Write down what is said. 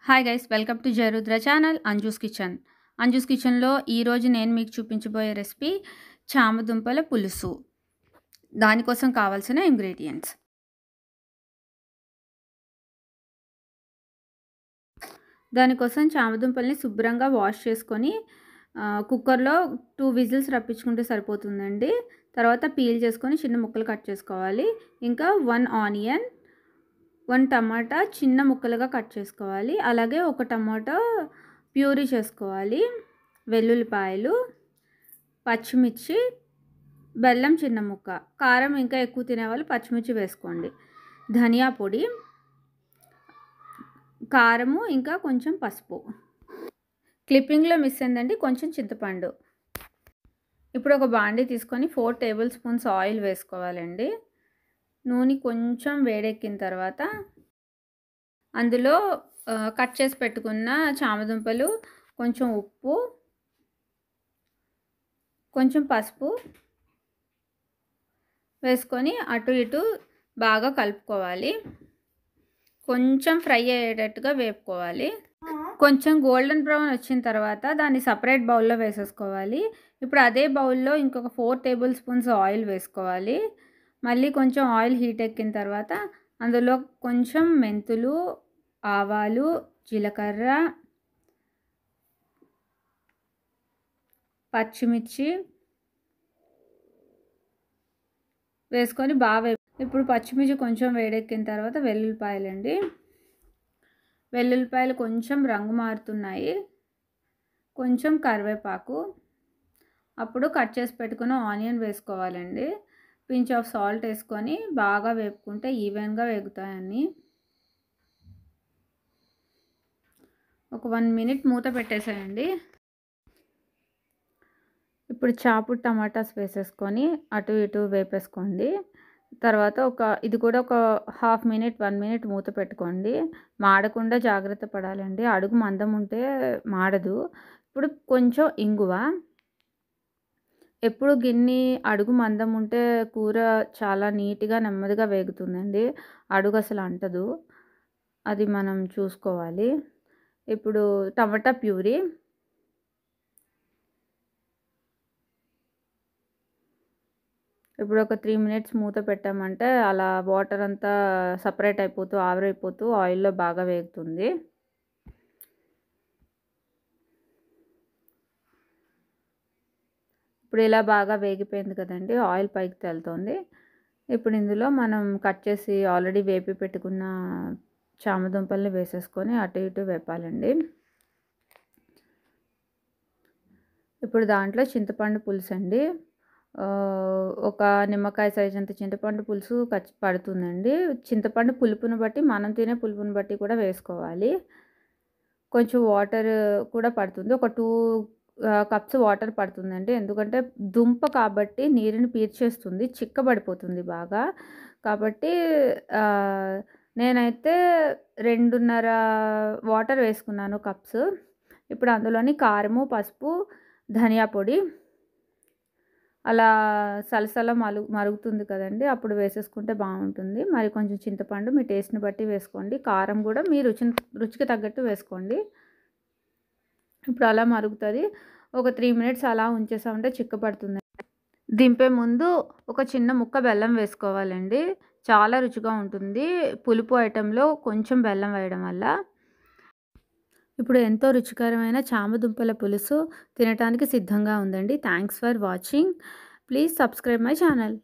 Hi guys, welcome to Jayarudra channel Anju's kitchen. Anju's కిచెన్లో ఈరోజు నేను మీకు చూపించబోయే రెసిపీ చామదుంపల పులుసు. దానికోసం కావాల్సిన ఇంగ్రీడియంట్స్: దానికోసం చామదుంపల్ని శుభ్రంగా వాష్ చేసుకొని కుక్కర్లో 2 విజిల్స్ రప్పించుకుంటే సరిపోతుందండి. తర్వాత పీల్ చేసుకొని చిన్న ముక్కలు కట్ చేసుకోవాలి. ఇంకా 1 ఆనియన్, 1 టమాటా చిన్న ముక్కలుగా కట్ చేసుకోవాలి. అలాగే 1 టమాటా ప్యూరీ చేసుకోవాలి. వెల్లుల్లిపాయలు, పచ్చిమిర్చి, బెల్లం చిన్న ముక్క, కారం ఇంకా ఎక్కువ తినేవాళ్ళు పచ్చిమిర్చి వేసుకోండి, ధనియా పొడి, కారము, ఇంకా కొంచెం పసుపు. క్లిప్పింగ్లో మిస్ అయిందండి, కొంచెం చింతపండు. ఇప్పుడు ఒక బాండీ తీసుకొని 4 టేబుల్ స్పూన్స్ ఆయిల్ వేసుకోవాలండి. నూనె కొంచెం వేడెక్కిన తర్వాత అందులో కట్ చేసి పెట్టుకున్న చామదుంపలు, కొంచెం ఉప్పు, కొంచెం పసుపు వేసుకొని అటు ఇటు బాగా కలుపుకోవాలి. కొంచెం ఫ్రై అయ్యేటట్టుగా వేపుకోవాలి. కొంచెం గోల్డెన్ బ్రౌన్ వచ్చిన తర్వాత దాన్ని సపరేట్ బౌల్లో వేసేసుకోవాలి. ఇప్పుడు అదే బౌల్లో ఇంకొక 4 టేబుల్ స్పూన్స్ ఆయిల్ వేసుకోవాలి. మళ్ళీ కొంచెం ఆయిల్ హీట్ ఎక్కిన తర్వాత అందులో కొంచెం మెంతులు, ఆవాలు, జీలకర్ర, పచ్చిమిర్చి వేసుకొని బాగా ఇప్పుడు పచ్చిమిర్చి కొంచెం వేడెక్కిన తర్వాత వెల్లుల్లిపాయలండి. వెల్లుల్లిపాయలు కొంచెం రంగు మారుతున్నాయి. కొంచెం కరివేపాకు, అప్పుడు కట్ చేసి పెట్టుకున్న ఆనియన్ వేసుకోవాలండి. పించ్ ఆఫ్ సాల్ట్ వేసుకొని బాగా వేపుకుంటే ఈవెన్గా వేగుతాయని. ఒక 1 మినిట్ మూత పెట్టేసేయండి. ఇప్పుడు చాపు టమాటాస్ వేసేసుకొని అటు ఇటు వేపేసుకోండి. తర్వాత ఇది కూడా ఒక 1/2 మినిట్ 1 మినిట్ మూత పెట్టుకోండి. మాడకుండా జాగ్రత్త పడాలండి, అడుగు మందం ఉంటే మాడదు. ఇప్పుడు కొంచెం ఇంగువ. ఎప్పుడు గిన్నె అడుగు మందం ఉంటే కూర చాలా నీట్గా నెమ్మదిగా వేగుతుందండి, అడుగు అసలు అంటదు. అది మనం చూసుకోవాలి. ఇప్పుడు టమాటా ప్యూరీ, ఇప్పుడు ఒక 3 మినిట్స్ మూత పెట్టామంటే అలా వాటర్ అంతా సపరేట్ అయిపోతూ ఆవిరైపోతూ ఆయిల్లో బాగా వేగుతుంది. ఇప్పుడు ఇలా బాగా వేగిపోయింది కదండి, ఆయిల్ పైకి తేలుతుంది. ఇప్పుడు ఇందులో మనం కట్ చేసి ఆల్రెడీ వేపి పెట్టుకున్న చామదుంపల్ని వేసేసుకొని అటు ఇటు వేపాలండి. ఇప్పుడు దాంట్లో చింతపండు పులుసు అండి, ఒక నిమ్మకాయ సైజ్ అంత చింతపండు పులుసు పడుతుందండి. చింతపండు పులుపుని బట్టి, మనం తినే పులుపుని బట్టి కూడా వేసుకోవాలి. కొంచెం వాటర్ కూడా పడుతుంది, ఒక 2 కప్స్ వాటర్ పడుతుందండి. ఎందుకంటే దుంప కాబట్టి నీరుని పీల్చేస్తుంది, చిక్కబడిపోతుంది బాగా. కాబట్టి నేనైతే 2.5 వాటర్ వేసుకున్నాను కప్స్. ఇప్పుడు అందులోని కారము, పసుపు, ధనియా పొడి అలా సలసల మరుగుతుంది కదండి, అప్పుడు వేసేసుకుంటే బాగుంటుంది. మరి కొంచెం చింతపండు మీ టేస్ట్ని బట్టి వేసుకోండి. కారం కూడా మీ రుచికి తగ్గట్టు వేసుకోండి. ఇప్పుడు అలా మరుగుతుంది. ఒక 3 మినిట్స్ అలా ఉంచేసామంటే చిక్కపడుతుంది. దింపే ముందు ఒక చిన్న ముక్క బెల్లం వేసుకోవాలండి, చాలా రుచిగా ఉంటుంది పులుపు ఐటెంలో కొంచెం బెల్లం వేయడం వల్ల. ఇప్పుడు ఎంతో రుచికరమైన చామదుంపల పులుసు తినడానికి సిద్ధంగా ఉందండి. Thanks for watching. Please subscribe my channel.